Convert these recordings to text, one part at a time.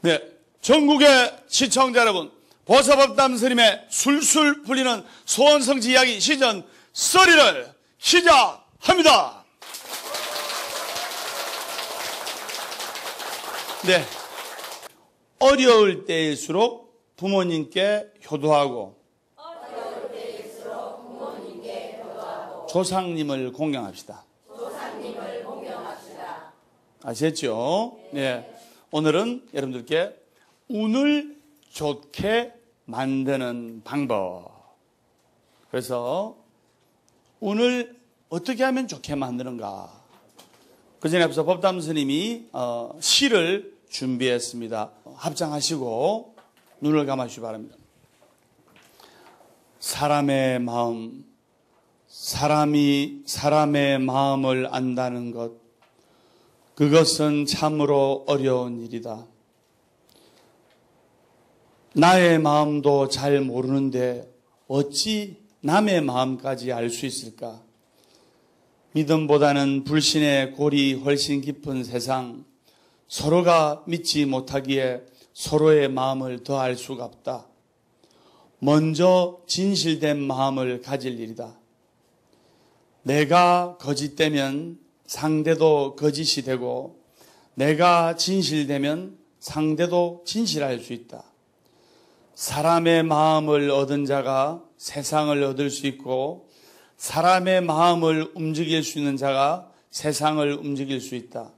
네, 전국의 시청자 여러분, 보서법담 스님의 술술 풀리는 소원성지 이야기 시즌 3를 시작합니다. 네, 어려울 때일수록 부모님께 효도하고 조상님을 공경합시다. 아셨죠? 네. 오늘은 여러분들께 운을 좋게 만드는 방법. 그래서 운을 어떻게 하면 좋게 만드는가. 그 전에 앞서 법담 스님이 시를 준비했습니다. 합장하시고 눈을 감아주시기 바랍니다. 사람의 마음, 사람이 사람의 마음을 안다는 것, 그것은 참으로 어려운 일이다. 나의 마음도 잘 모르는데 어찌 남의 마음까지 알 수 있을까? 믿음보다는 불신의 골이 훨씬 깊은 세상, 서로가 믿지 못하기에 서로의 마음을 더 알 수가 없다. 먼저 진실된 마음을 가질 일이다. 내가 거짓되면 상대도 거짓이 되고, 내가 진실되면 상대도 진실할 수 있다. 사람의 마음을 얻은 자가 세상을 얻을 수 있고, 사람의 마음을 움직일 수 있는 자가 세상을 움직일 수 있다.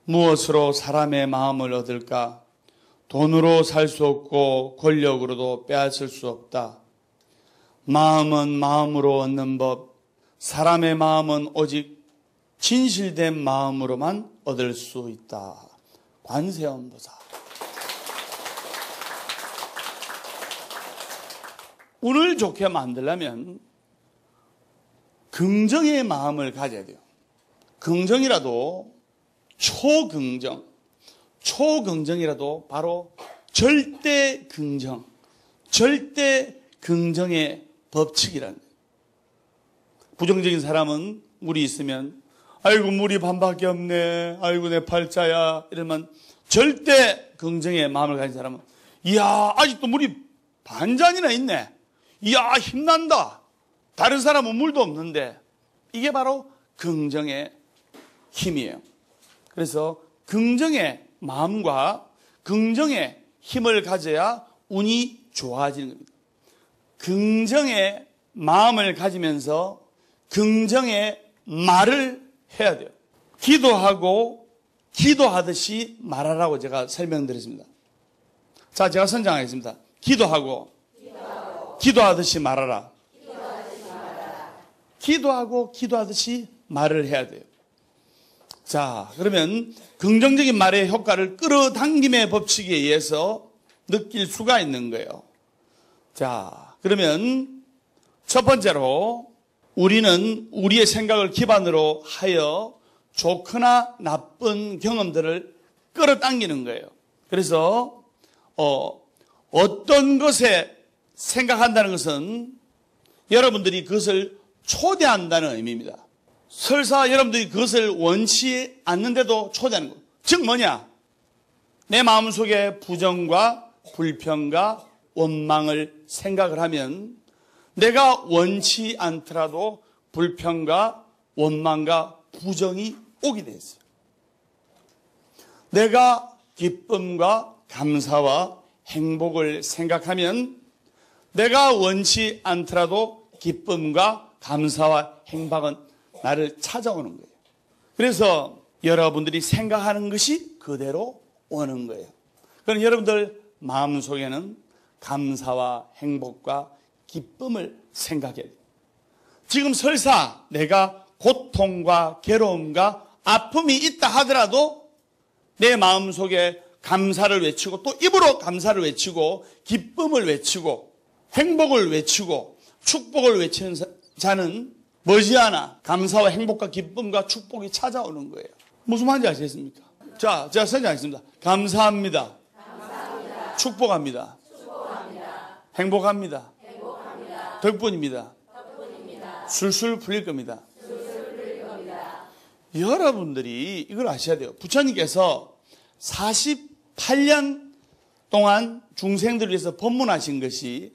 무엇으로 사람의 마음을 얻을까? 돈으로 살 수 없고 권력으로도 빼앗을 수 없다. 마음은 마음으로 얻는 법, 사람의 마음은 오직 진실된 마음으로만 얻을 수 있다. 관세음보살. 운을 좋게 만들려면 긍정의 마음을 가져야 돼요. 긍정이라도 초긍정, 초긍정이라도 바로 절대 긍정, 절대 긍정의 법칙이라는 거예요. 부정적인 사람은 물이 있으면 아이고 물이 반밖에 없네, 아이고 내 팔자야, 이러면 절대 긍정의 마음을 가진 사람은 이야 아직도 물이 반잔이나 있네, 이야 힘난다, 다른 사람은 물도 없는데, 이게 바로 긍정의 힘이에요. 그래서 긍정의 마음과 긍정의 힘을 가져야 운이 좋아지는 겁니다. 긍정의 마음을 가지면서 긍정의 말을 해야 돼요. 기도하고 기도하듯이 말하라고 제가 설명드렸습니다. 자, 제가 선정하겠습니다. 기도하고 기도하듯이 말하라. 기도하고 기도하듯이 말을 해야 돼요. 자, 그러면 긍정적인 말의 효과를 끌어당김의 법칙에 의해서 느낄 수가 있는 거예요. 자, 그러면 첫 번째로 우리는 우리의 생각을 기반으로 하여 좋거나 나쁜 경험들을 끌어당기는 거예요. 그래서 어떤 것에 생각한다는 것은 여러분들이 그것을 초대한다는 의미입니다. 설사 여러분들이 그것을 원치 않는데도 초대하는 것. 즉 뭐냐? 내 마음속에 부정과 불평과 원망을 생각을 하면 내가 원치 않더라도 불평과 원망과 부정이 오게 돼 있어요. 내가 기쁨과 감사와 행복을 생각하면 내가 원치 않더라도 기쁨과 감사와 행복은 나를 찾아오는 거예요. 그래서 여러분들이 생각하는 것이 그대로 오는 거예요. 그럼 여러분들 마음속에는 감사와 행복과 기쁨을 생각해야 돼요. 지금 설사 내가 고통과 괴로움과 아픔이 있다 하더라도 내 마음속에 감사를 외치고 또 입으로 감사를 외치고 기쁨을 외치고 행복을 외치고 축복을 외치는 자는 머지않아 감사와 행복과 기쁨과 축복이 찾아오는 거예요. 무슨 말인지 아시겠습니까? 자, 제가 선정하겠습니다. 감사합니다. 감사합니다. 축복합니다. 축복합니다. 행복합니다. 행복합니다. 덕분입니다. 덕분입니다. 술술 풀릴 겁니다. 술술 풀릴 겁니다. 여러분들이 이걸 아셔야 돼요. 부처님께서 48년 동안 중생들을 위해서 법문하신 것이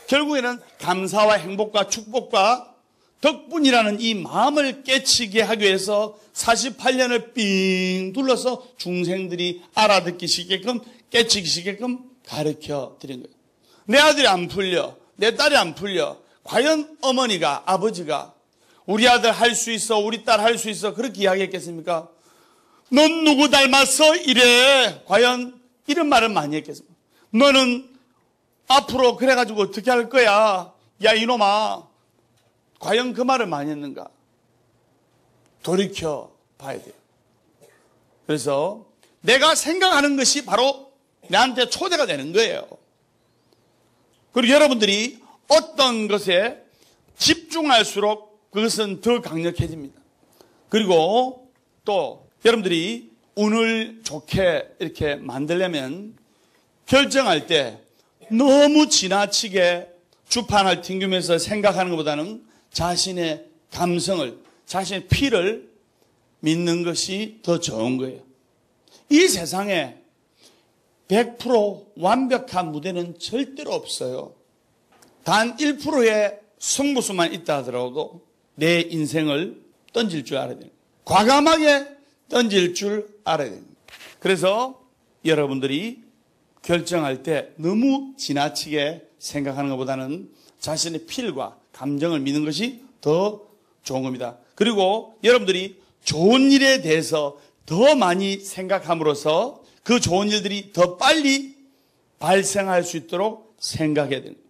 결국에는 감사와 행복과 축복과 덕분이라는 이 마음을 깨치게 하기 위해서 48년을 삥 둘러서 중생들이 알아듣기 쉽게끔 깨치기 쉽게끔 가르쳐 드린 거예요. 내 아들이 안 풀려, 내 딸이 안 풀려. 과연 어머니가, 아버지가 우리 아들 할 수 있어, 우리 딸 할 수 있어 그렇게 이야기했겠습니까? 넌 누구 닮았어? 이래. 과연 이런 말을 많이 했겠습니까? 너는 앞으로 그래가지고 어떻게 할 거야? 야 이놈아. 과연 그 말을 많이 했는가? 돌이켜 봐야 돼요. 그래서 내가 생각하는 것이 바로 나한테 초대가 되는 거예요. 그리고 여러분들이 어떤 것에 집중할수록 그것은 더 강력해집니다. 그리고 또 여러분들이 운을 좋게 이렇게 만들려면 결정할 때 너무 지나치게 주판을 튕기면서 생각하는 것보다는 자신의 감성을, 자신의 피를 믿는 것이 더 좋은 거예요. 이 세상에 100% 완벽한 무대는 절대로 없어요. 단 1%의 승부수만 있다 하더라도 내 인생을 던질 줄 알아야 돼요. 과감하게 던질 줄 알아야 됩니다. 그래서 여러분들이 결정할 때 너무 지나치게 생각하는 것보다는 자신의 필과 감정을 믿는 것이 더 좋은 겁니다. 그리고 여러분들이 좋은 일에 대해서 더 많이 생각함으로써 그 좋은 일들이 더 빨리 발생할 수 있도록 생각해야 됩니다.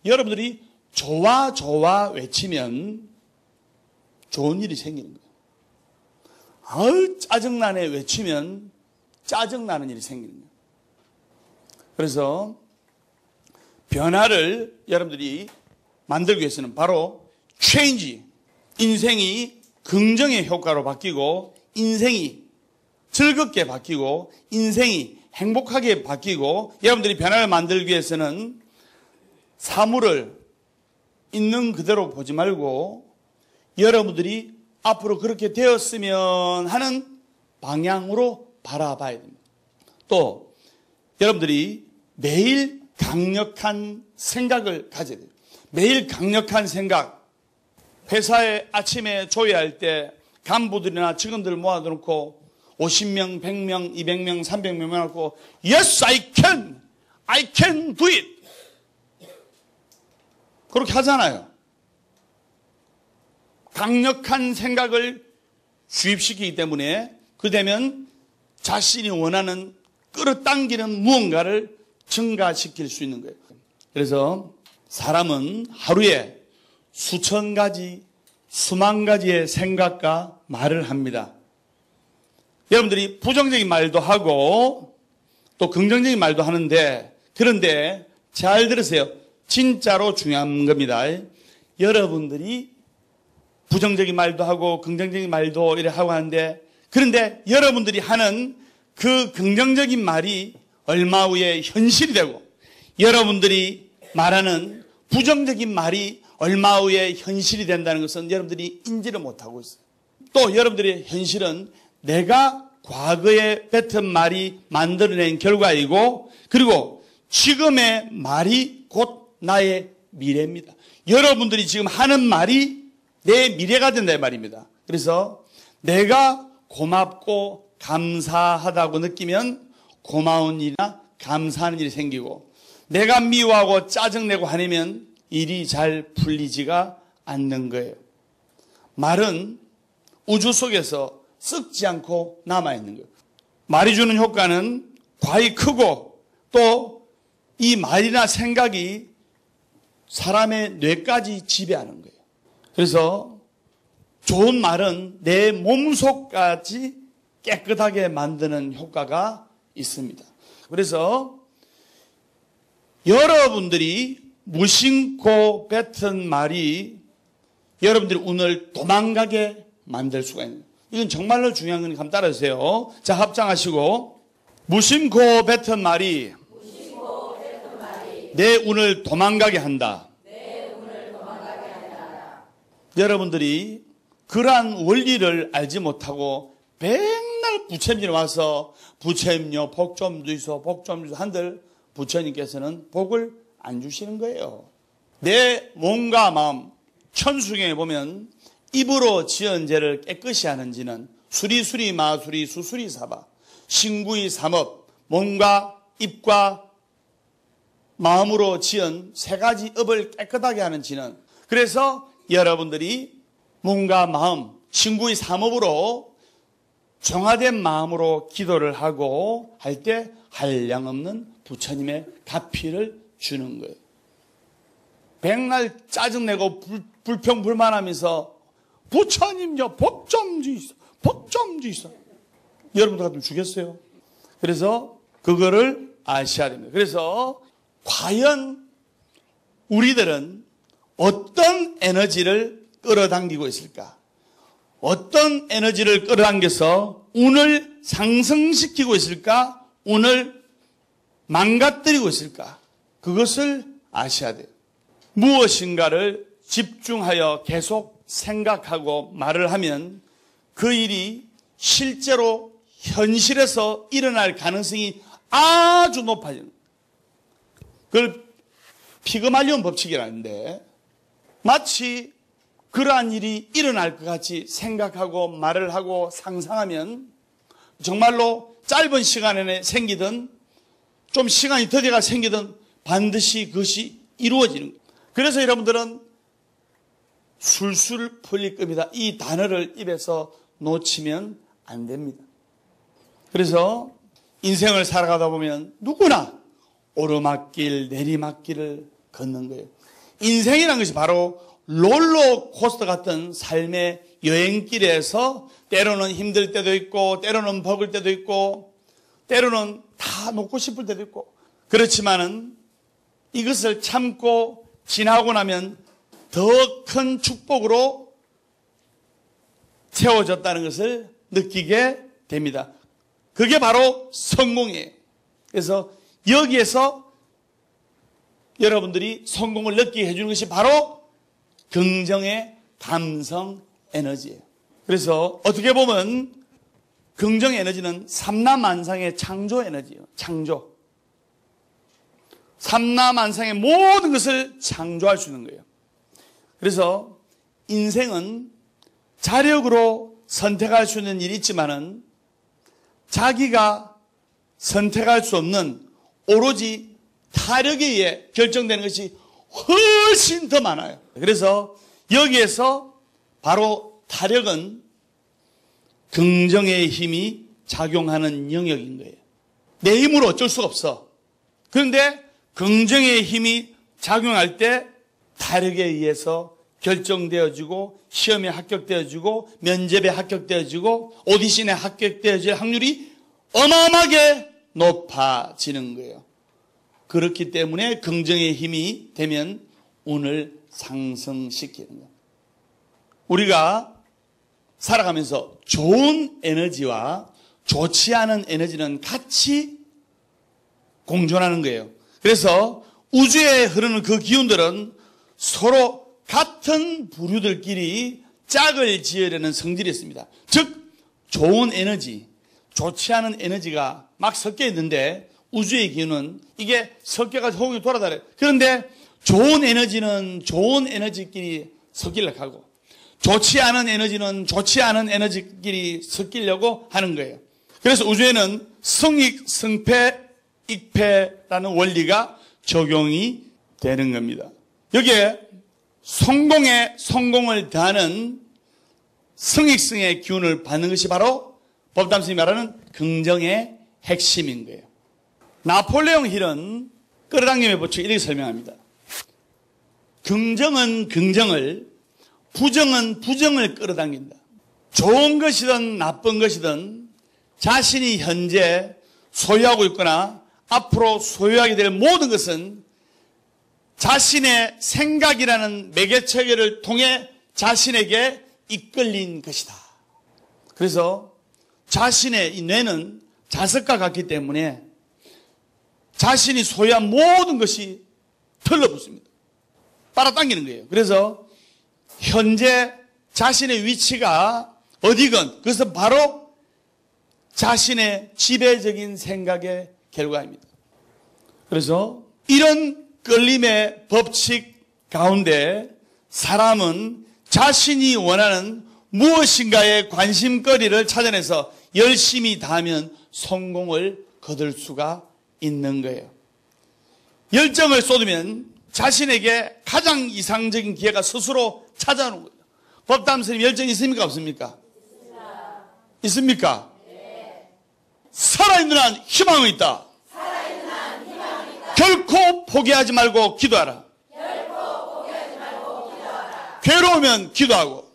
여러분들이 좋아 좋아 외치면 좋은 일이 생기는 거예요. 아우 짜증나네 외치면 짜증나는 일이 생기는 거예요. 그래서 변화를 여러분들이 만들기 위해서는 바로 change, 인생이 긍정의 효과로 바뀌고 인생이 즐겁게 바뀌고 인생이 행복하게 바뀌고 여러분들이 변화를 만들기 위해서는 사물을 있는 그대로 보지 말고 여러분들이 앞으로 그렇게 되었으면 하는 방향으로 바라봐야 됩니다. 또 여러분들이 매일 강력한 생각을 가져야 돼요. 매일 강력한 생각. 회사에 아침에 조회할 때 간부들이나 직원들을 모아놓고 50명, 100명, 200명, 300명 모아놓고 Yes, I can do it. 그렇게 하잖아요. 강력한 생각을 주입시키기 때문에 그 되면 자신이 원하는 끌어당기는 무언가를 증가시킬 수 있는 거예요. 그래서 사람은 하루에 수천 가지, 수만 가지의 생각과 말을 합니다. 여러분들이 부정적인 말도 하고 또 긍정적인 말도 하는데 그런데 잘 들으세요. 진짜로 중요한 겁니다. 여러분들이 부정적인 말도 하고 긍정적인 말도 이렇게 하고 하는데 그런데 여러분들이 하는 그 긍정적인 말이 얼마 후에 현실이 되고 여러분들이 말하는 부정적인 말이 얼마 후에 현실이 된다는 것은 여러분들이 인지를 못하고 있어요. 또 여러분들의 현실은 내가 과거에 뱉은 말이 만들어낸 결과이고 그리고 지금의 말이 곧 나의 미래입니다. 여러분들이 지금 하는 말이 내 미래가 된다는 말입니다. 그래서 내가 고맙고 감사하다고 느끼면 고마운 일이나 감사하는 일이 생기고 내가 미워하고 짜증내고 하면 일이 잘 풀리지가 않는 거예요. 말은 우주 속에서 썩지 않고 남아있는 거예요. 말이 주는 효과는 과히 크고 또 이 말이나 생각이 사람의 뇌까지 지배하는 거예요. 그래서 좋은 말은 내 몸속까지 깨끗하게 만드는 효과가 있습니다. 그래서 여러분들이 무심코 뱉은 말이 여러분들이 운을 도망가게 만들 수가 있는 거예요. 이건 정말로 중요한 거니까 한번 따라주세요. 자, 합장하시고 무심코 뱉은 말이 내 운을 도망가게 한다. 여러분들이 그러한 원리를 알지 못하고 맨날 맨날 부처님이 와서 부처님요 복 좀 주이소 복 좀 주이소 한들 부처님께서는 복을 안 주시는 거예요. 내 몸과 마음, 천수경에 보면 입으로 지은 죄를 깨끗이 하는지는 수리수리 마수리 수수리 사바 신구이 삼업 몸과 입과 마음으로 지은 세 가지 업을 깨끗하게 하는지는 그래서 여러분들이 몸과 마음 신구이 삼업으로 정화된 마음으로 기도를 하고 할 때 한량없는 부처님의 가피를 주는 거예요. 백날 짜증내고 불평불만하면서 부처님요 복 좀 주이소 복 좀 주이소 여러분들 같으면 주겠어요? 그래서 그거를 아셔야 됩니다. 그래서 과연 우리들은 어떤 에너지를 끌어당기고 있을까? 어떤 에너지를 끌어당겨서 운을 상승시키고 있을까? 운을 망가뜨리고 있을까? 그것을 아셔야 돼요. 무엇인가를 집중하여 계속 생각하고 말을 하면 그 일이 실제로 현실에서 일어날 가능성이 아주 높아져요. 그걸 피그말리온 법칙이라는데 마치 그러한 일이 일어날 것 같이 생각하고 말을 하고 상상하면 정말로 짧은 시간 내에 생기든 좀 시간이 더디가 생기든 반드시 그것이 이루어지는 거예요. 그래서 여러분들은 술술 풀릴 겁니다. 이 단어를 입에서 놓치면 안 됩니다. 그래서 인생을 살아가다 보면 누구나 오르막길 내리막길을 걷는 거예요. 인생이라는 것이 바로 롤러코스터 같은 삶의 여행길에서 때로는 힘들 때도 있고 때로는 버글 때도 있고 때로는 다 놓고 싶을 때도 있고 그렇지만은 이것을 참고 지나고 나면 더 큰 축복으로 채워졌다는 것을 느끼게 됩니다. 그게 바로 성공이에요. 그래서 여기에서 여러분들이 성공을 느끼게 해주는 것이 바로 긍정의 감성 에너지예요. 그래서 어떻게 보면 긍정 에너지는 삼라만상의 창조 에너지예요. 창조. 삼라만상의 모든 것을 창조할 수 있는 거예요. 그래서 인생은 자력으로 선택할 수 있는 일이 있지만은 자기가 선택할 수 없는 오로지 타력에 의해 결정되는 것이 훨씬 더 많아요. 그래서 여기에서 바로 타력은 긍정의 힘이 작용하는 영역인 거예요. 내 힘으로 어쩔 수가 없어. 그런데 긍정의 힘이 작용할 때 타력에 의해서 결정되어지고 시험에 합격되어지고 면접에 합격되어지고 오디션에 합격되어질 확률이 어마어마하게 높아지는 거예요. 그렇기 때문에 긍정의 힘이 되면 운을 상승시키는 거예요. 우리가 살아가면서 좋은 에너지와 좋지 않은 에너지는 같이 공존하는 거예요. 그래서 우주에 흐르는 그 기운들은 서로 같은 부류들끼리 짝을 지으려는 성질이 있습니다. 즉 좋은 에너지, 좋지 않은 에너지가 막 섞여 있는데 우주의 기운은 이게 섞여가지고 호흡이 돌아다녀요. 그런데 좋은 에너지는 좋은 에너지끼리 섞이려고 하고 좋지 않은 에너지는 좋지 않은 에너지끼리 섞이려고 하는 거예요. 그래서 우주에는 성익, 성패, 익패라는 원리가 적용이 되는 겁니다. 여기에 성공을 더하는 성익성의 기운을 받는 것이 바로 법담 스님이 말하는 긍정의 핵심인 거예요. 나폴레옹 힐은 끌어당김의 법칙을 이렇게 설명합니다. 긍정은 긍정을, 부정은 부정을 끌어당긴다. 좋은 것이든 나쁜 것이든 자신이 현재 소유하고 있거나 앞으로 소유하게 될 모든 것은 자신의 생각이라는 매개체계를 통해 자신에게 이끌린 것이다. 그래서 자신의 이 뇌는 자석과 같기 때문에 자신이 소유한 모든 것이 털러붙습니다. 빨아당기는 거예요. 그래서 현재 자신의 위치가 어디건 그것은 바로 자신의 지배적인 생각의 결과입니다. 그래서 이런 끌림의 법칙 가운데 사람은 자신이 원하는 무엇인가의 관심거리를 찾아내서 열심히 다하면 성공을 거둘 수가 있는 거예요. 열정을 쏟으면 자신에게 가장 이상적인 기회가 스스로 찾아오는 거예요. 법담 스님 열정이 있습니까? 없습니까? 있습니까? 살아있는 한 희망은 있다. 결코 포기하지 말고 기도하라. 괴로우면 기도하고,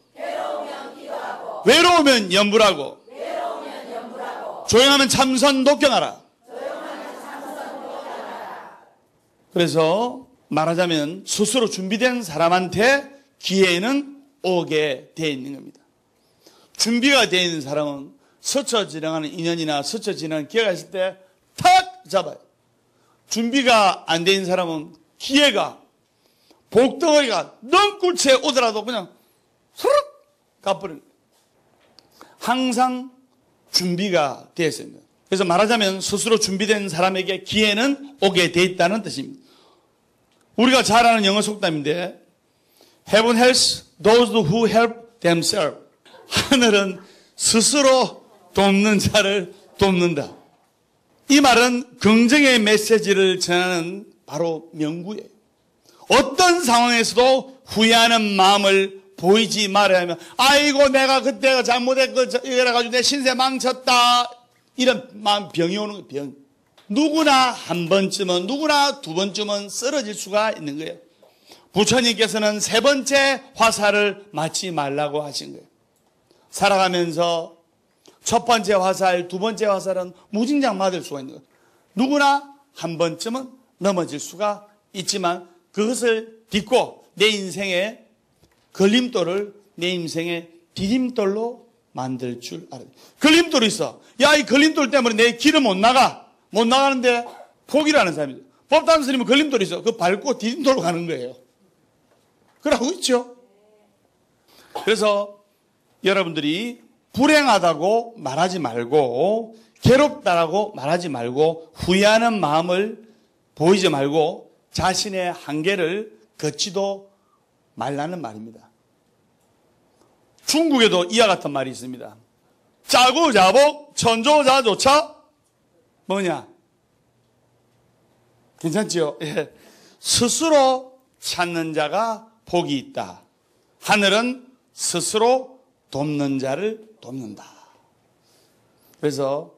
외로우면 염불하고, 조용하면 참선 독경하라. 그래서 말하자면 스스로 준비된 사람한테 기회는 오게 되어 있는 겁니다. 준비가 되어 있는 사람은 스쳐 지나가는 인연이나 스쳐 지나가는 기회가 있을 때 탁 잡아요. 준비가 안 되어 있는 사람은 기회가, 복덩어리가 넝굴채 오더라도 그냥 스르륵 가버립니다. 항상 준비가 되어 있습니다. 그래서 말하자면 스스로 준비된 사람에게 기회는 오게 되어 있다는 뜻입니다. 우리가 잘 아는 영어 속담인데 Heaven helps those who help themselves. 하늘은 스스로 돕는 자를 돕는다. 이 말은 긍정의 메시지를 전하는 바로 명구예요. 어떤 상황에서도 후회하는 마음을 보이지 말아야 하면 아이고 내가 그때가 잘못했고 이래가지고 내 신세 망쳤다. 이런 마음 병이 오는 거예요. 병. 누구나 한 번쯤은 누구나 두 번쯤은 쓰러질 수가 있는 거예요. 부처님께서는 세 번째 화살을 맞지 말라고 하신 거예요. 살아가면서 첫 번째 화살, 두 번째 화살은 무진장 맞을 수가 있는 거예요. 누구나 한 번쯤은 넘어질 수가 있지만 그것을 딛고 내 인생의 걸림돌을 내 인생의 디딤돌로 만들 줄 알아야 돼. 걸림돌이 있어. 야, 이 걸림돌 때문에 내 길을 못 나가. 못 나가는데 포기를 하는 사람이죠. 법담 스님은 걸림돌이 있어. 그거 밟고 디딤돌로 가는 거예요. 그러고 있죠. 그래서 여러분들이 불행하다고 말하지 말고 괴롭다라고 말하지 말고 후회하는 마음을 보이지 말고 자신의 한계를 걷지도 말라는 말입니다. 중국에도 이와 같은 말이 있습니다. 자구자복 천조자조차 뭐냐? 괜찮지요? 예. 스스로 찾는 자가 복이 있다. 하늘은 스스로 돕는 자를 돕는다. 그래서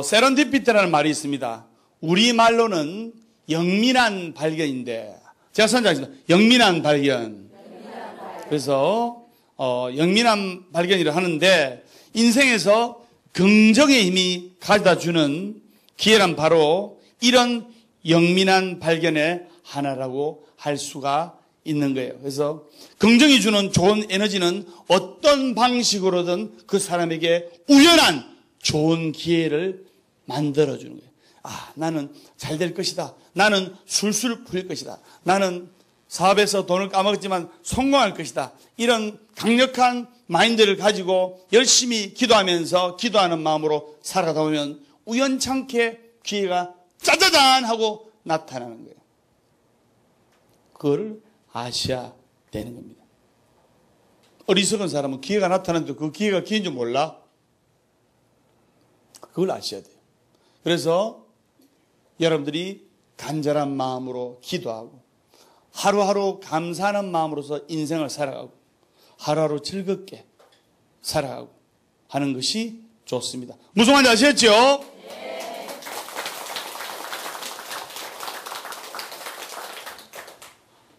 세런디피티라는 말이 있습니다. 우리말로는 영민한 발견인데 제가 선정했습니다. 영민한 발견. 그래서 영민한 발견이라 하는데 인생에서 긍정의 힘이 가져다주는 기회란 바로 이런 영민한 발견의 하나라고 할 수가 있는 거예요. 그래서 긍정이 주는 좋은 에너지는 어떤 방식으로든 그 사람에게 우연한 좋은 기회를 만들어주는 거예요. 아, 나는 잘 될 것이다. 나는 술술 풀릴 것이다. 나는 사업에서 돈을 까먹었지만 성공할 것이다. 이런 강력한 마인드를 가지고 열심히 기도하면서 기도하는 마음으로 살아가다 보면 우연찮게 기회가 짜자잔 하고 나타나는 거예요. 그걸 아셔야 되는 겁니다. 어리석은 사람은 기회가 나타나는데 그 기회가 기회인 줄 몰라? 그걸 아셔야 돼요. 그래서 여러분들이 간절한 마음으로 기도하고 하루하루 감사하는 마음으로서 인생을 살아가고 하루하루 즐겁게 살아가고 하는 것이 좋습니다. 무슨 말인지 아시겠죠? 네.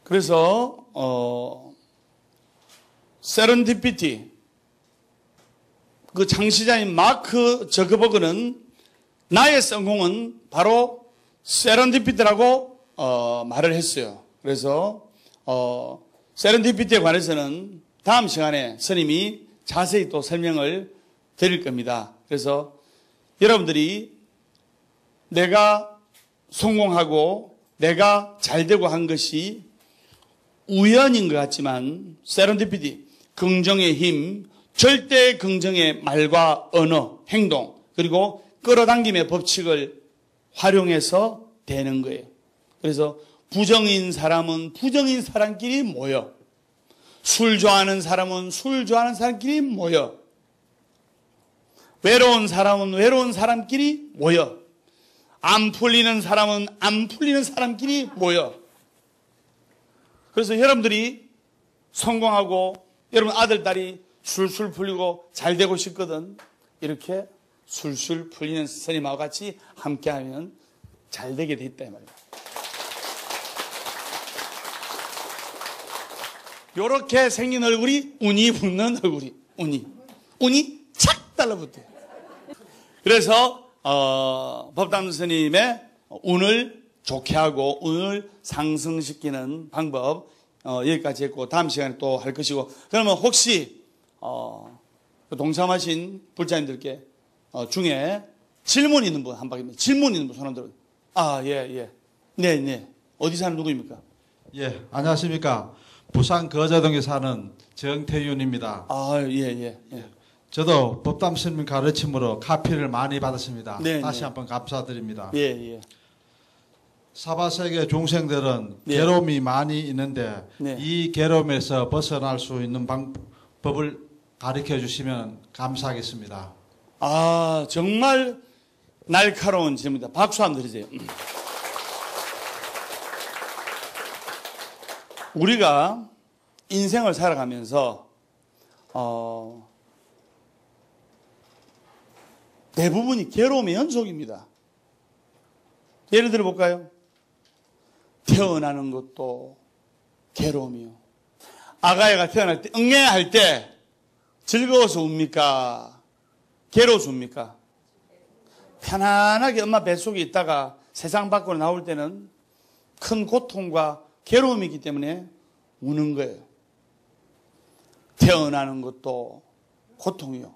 그래서 세런디피티 그 창시자인 마크 저크버그는 나의 성공은 바로 세런디피티라고 말을 했어요. 그래서 세런디피티에 관해서는 다음 시간에 스님이 자세히 또 설명을 드릴 겁니다. 그래서 여러분들이 내가 성공하고 내가 잘되고 한 것이 우연인 것 같지만 세런디피티, 긍정의 힘, 절대 긍정의 말과 언어, 행동, 그리고 끌어당김의 법칙을 활용해서 되는 거예요. 그래서 부정인 사람은 부정인 사람끼리 모여, 술 좋아하는 사람은 술 좋아하는 사람끼리 모여, 외로운 사람은 외로운 사람끼리 모여, 안 풀리는 사람은 안 풀리는 사람끼리 모여. 그래서 여러분들이 성공하고 여러분 아들, 딸이 술술 풀리고 잘 되고 싶거든. 이렇게 술술 풀리는 스님하고 같이 함께하면 잘 되게 돼 있다 이 말이에요. 요렇게 생긴 얼굴이 운이 붙는 얼굴이, 운이 착 달라붙어요. 그래서 법담 스님의 운을 좋게 하고 운을 상승시키는 방법 여기까지 했고, 다음 시간에 또 할 것이고, 그러면 혹시 동참하신 불자님들께 중에 질문 있는 분 한 박입니다. 질문 있는 분 손 한번 들어요. 네. 어디 사는 누구입니까? 예, 안녕하십니까. 부산 거제동에 사는 정태윤입니다. 예. 저도 법담 스님 가르침으로 카피를 많이 받았습니다. 네, 다시 한번 감사드립니다. 예. 사바세계 종생들은 네. 괴로움이 많이 있는데 네. 이 괴로움에서 벗어날 수 있는 방법을 가르쳐 주시면 감사하겠습니다. 정말 날카로운 질문입니다. 박수 한번 드리세요. 우리가 인생을 살아가면서 대부분이 괴로움의 연속입니다. 예를 들어 볼까요? 태어나는 것도 괴로움이요. 아가야가 태어날 때 응애할 때 즐거워서 웁니까? 괴로워서 웁니까? 편안하게 엄마 뱃속에 있다가 세상 밖으로 나올 때는 큰 고통과 괴로움이기 때문에 우는 거예요. 태어나는 것도 고통이요.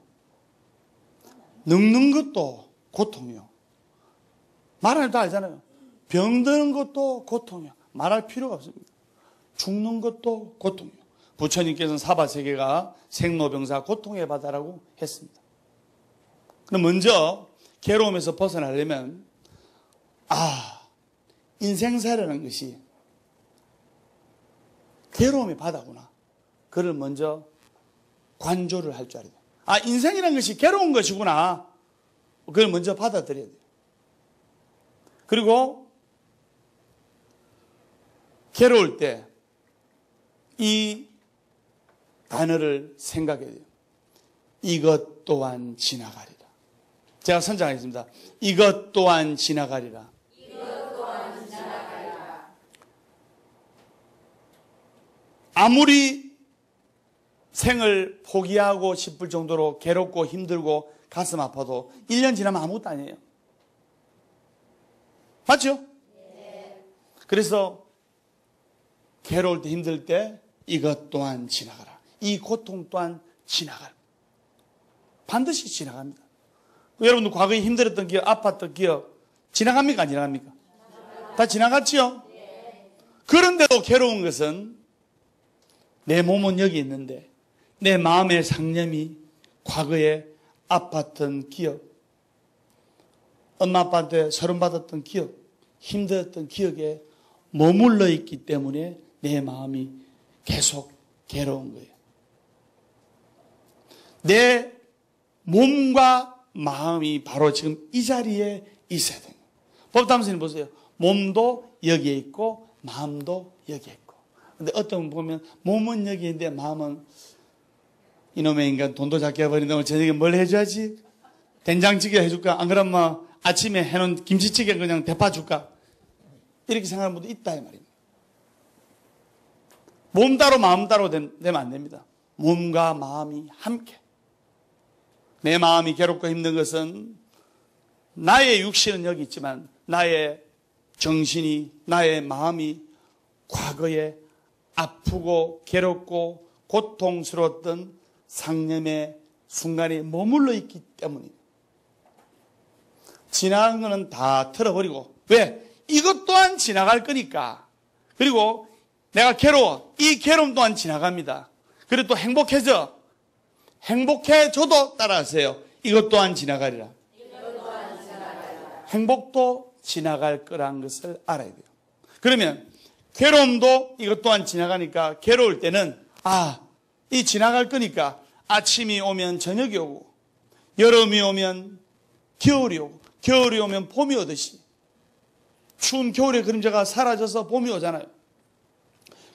늙는 것도 고통이요. 말하면 다 알잖아요. 병드는 것도 고통이요. 말할 필요가 없습니다. 죽는 것도 고통이요. 부처님께서는 사바세계가 생로병사 고통의 바다라고 했습니다. 그럼 먼저 괴로움에서 벗어나려면 인생사라는 것이 괴로움의 바다구나. 그걸 먼저 관조를 할 줄 알아야 돼요. 인생이라는 것이 괴로운 것이구나. 그걸 먼저 받아들여야 돼요. 그리고 괴로울 때 이 단어를 생각해야 돼요. 이것 또한 지나가리라. 제가 선정하겠습니다. 이것 또한 지나가리라. 아무리 생을 포기하고 싶을 정도로 괴롭고 힘들고 가슴 아파도 1년 지나면 아무것도 아니에요. 맞죠? 네. 그래서 괴로울 때 힘들 때 이것 또한 지나가라. 이 고통 또한 지나가라. 반드시 지나갑니다. 여러분들 과거에 힘들었던 기억, 아팠던 기억 지나갑니까? 안 지나갑니까? 다 지나갔지요? 네. 그런데도 괴로운 것은 내 몸은 여기 있는데 내 마음의 상념이 과거에 아팠던 기억, 엄마 아빠한테 서름받았던 기억, 힘들었던 기억에 머물러 있기 때문에 내 마음이 계속 괴로운 거예요. 내 몸과 마음이 바로 지금 이 자리에 있어야 돼요. 법담스님 보세요. 몸도 여기에 있고 마음도 여기에 있고. 근데 어떤 분 보면 몸은 여기 있는데 마음은 이놈의 인간 돈도 작게 해버린다. 오늘 저녁에 뭘 해줘야지? 된장찌개 해줄까? 안 그러면 아침에 해놓은 김치찌개 그냥 대파 줄까? 이렇게 생각하는 분도 있다 이 말입니다. 몸 따로 마음 따로 되면 안 됩니다. 몸과 마음이 함께. 내 마음이 괴롭고 힘든 것은 나의 육신은 여기 있지만 나의 정신이, 나의 마음이 과거에 아프고 괴롭고 고통스러웠던 상념의 순간에 머물러 있기 때문입니다. 지나간 거는 다 털어버리고, 왜? 이것 또한 지나갈 거니까. 그리고 내가 괴로워. 이 괴로움 또한 지나갑니다. 그리고 또 행복해져도 따라하세요. 이것 또한 지나가리라. 행복도 지나갈 거란 것을 알아야 돼요. 그러면 괴로움도 이것 또한 지나가니까 괴로울 때는 이 지나갈 거니까 아침이 오면 저녁이 오고 여름이 오면 겨울이 오고 겨울이 오면 봄이 오듯이 추운 겨울의 그림자가 사라져서 봄이 오잖아요.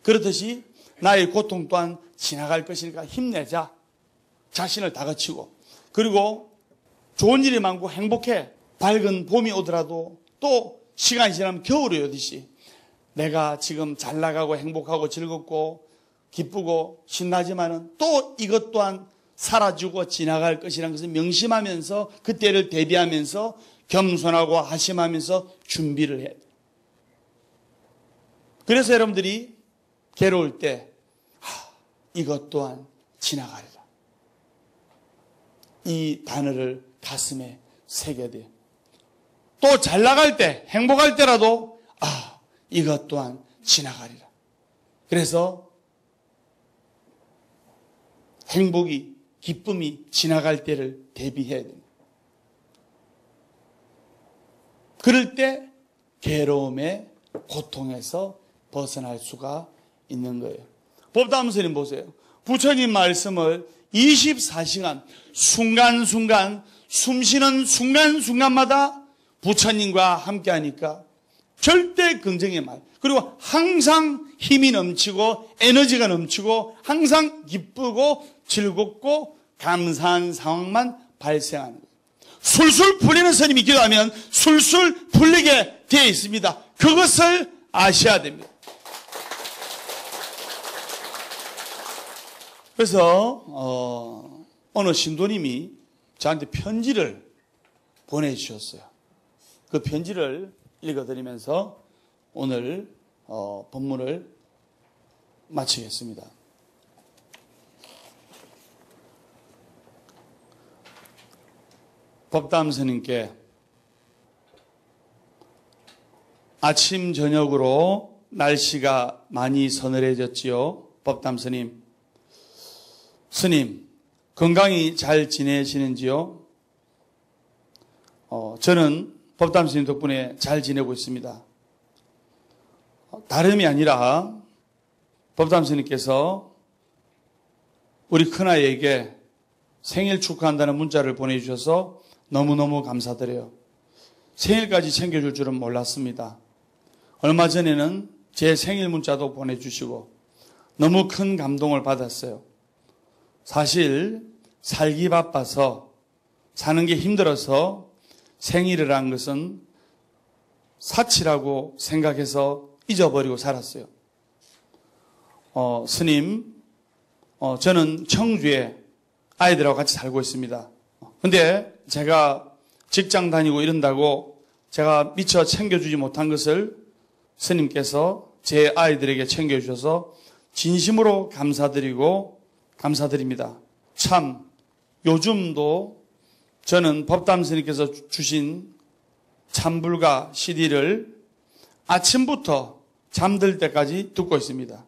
그렇듯이 나의 고통 또한 지나갈 것이니까 힘내자. 자신을 다그치고 그리고 좋은 일이 많고 행복해. 밝은 봄이 오더라도 또 시간이 지나면 겨울이 오듯이 내가 지금 잘 나가고 행복하고 즐겁고 기쁘고 신나지만은 또 이것 또한 사라지고 지나갈 것이라는 것을 명심하면서 그때를 대비하면서 겸손하고 하심하면서 준비를 해야 돼요. 그래서 여러분들이 괴로울 때 이것 또한 지나가리라. 이 단어를 가슴에 새겨야 돼요. 또 잘 나갈 때 행복할 때라도 이것 또한 지나가리라. 그래서 행복이 기쁨이 지나갈 때를 대비해야 됩니다. 그럴 때 괴로움의 고통에서 벗어날 수가 있는 거예요. 법담선님 보세요. 부처님 말씀을 24시간 순간순간 숨쉬는 순간순간마다 부처님과 함께하니까 절대 긍정의 말, 그리고 항상 힘이 넘치고 에너지가 넘치고 항상 기쁘고 즐겁고 감사한 상황만 발생하는 거예요. 술술 풀리는 스님이 기도하면 술술 풀리게 되어 있습니다. 그것을 아셔야 됩니다. 그래서 어느 신도님이 저한테 편지를 보내주셨어요. 그 편지를 읽어드리면서 오늘 법문을 마치겠습니다. 법담 스님께 아침 저녁으로 날씨가 많이 서늘해졌지요. 법담 스님, 스님 건강히 잘 지내시는지요? 저는 법담 스님 덕분에 잘 지내고 있습니다. 다름이 아니라 법담 스님께서 우리 큰아이에게 생일 축하한다는 문자를 보내주셔서 너무너무 감사드려요. 생일까지 챙겨줄 줄은 몰랐습니다. 얼마 전에는 제 생일 문자도 보내주시고 너무 큰 감동을 받았어요. 사실 살기 바빠서 사는 게 힘들어서 생일을 한 것은 사치라고 생각해서 잊어버리고 살았어요. 스님, 저는 청주에 아이들하고 같이 살고 있습니다. 근데 제가 직장 다니고 이런다고 제가 미처 챙겨주지 못한 것을 스님께서 제 아이들에게 챙겨주셔서 진심으로 감사드립니다. 참 요즘도 저는 법담 스님께서 주신 참불가 CD를 아침부터 잠들 때까지 듣고 있습니다.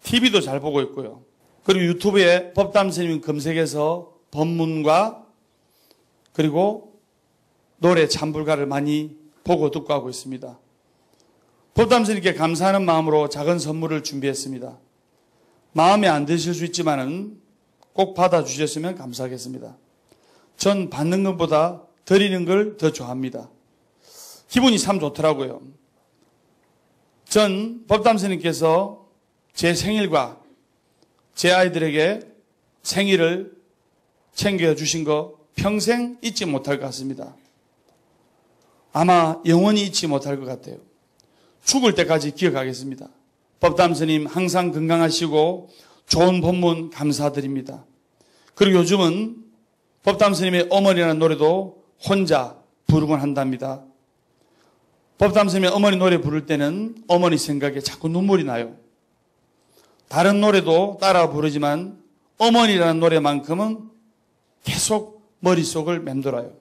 TV도 잘 보고 있고요. 그리고 유튜브에 법담 스님 검색해서 법문과 그리고 노래 참불가를 많이 보고 듣고 하고 있습니다. 법담 스님께 감사하는 마음으로 작은 선물을 준비했습니다. 마음에 안 드실 수 있지만은 꼭 받아주셨으면 감사하겠습니다. 전 받는 것보다 드리는 걸 더 좋아합니다. 기분이 참 좋더라고요. 전 법담 스님께서 제 생일과 제 아이들에게 생일을 챙겨주신 거 평생 잊지 못할 것 같습니다. 아마 영원히 잊지 못할 것 같아요. 죽을 때까지 기억하겠습니다. 법담 스님 항상 건강하시고 좋은 법문 감사드립니다. 그리고 요즘은 법담 스님의 어머니라는 노래도 혼자 부르곤 한답니다. 법담 스님의 어머니 노래 부를 때는 어머니 생각에 자꾸 눈물이 나요. 다른 노래도 따라 부르지만 어머니라는 노래만큼은 계속 머릿속을 맴돌아요.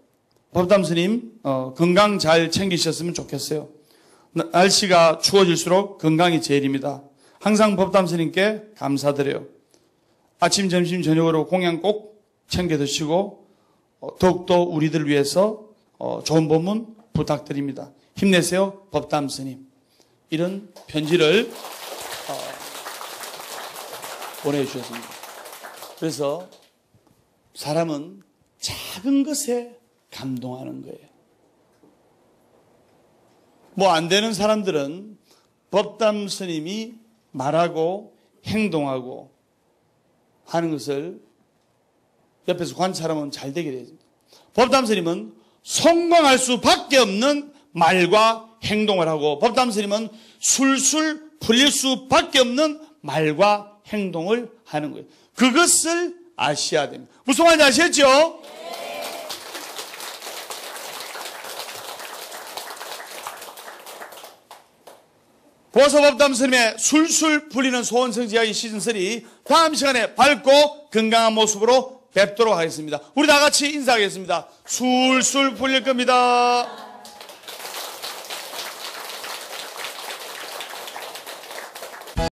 법담 스님 건강 잘 챙기셨으면 좋겠어요. 날씨가 추워질수록 건강이 제일입니다. 항상 법담 스님께 감사드려요. 아침, 점심, 저녁으로 공양 꼭 챙겨 드시고 더욱더 우리들 위해서 좋은 법문 부탁드립니다. 힘내세요, 법담 스님. 이런 편지를 보내주셨습니다. 그래서 사람은 작은 것에 감동하는 거예요. 뭐 안 되는 사람들은 법담 스님이 말하고 행동하고 하는 것을 옆에서 관찰하면 잘 되게 돼요. 법담 스님은 성공할 수밖에 없는 말과 행동을 하고, 법담 스님은 술술 풀릴 수밖에 없는 말과 행동을 하는 거예요. 그것을 아셔야 됩니다. 무슨 말인지 아시겠죠? 보서법담 스님의 술술 풀리는 소원성지하기 시즌3 다음 시간에 밝고 건강한 모습으로 뵙도록 하겠습니다. 우리 다 같이 인사하겠습니다. 술술 풀릴 겁니다.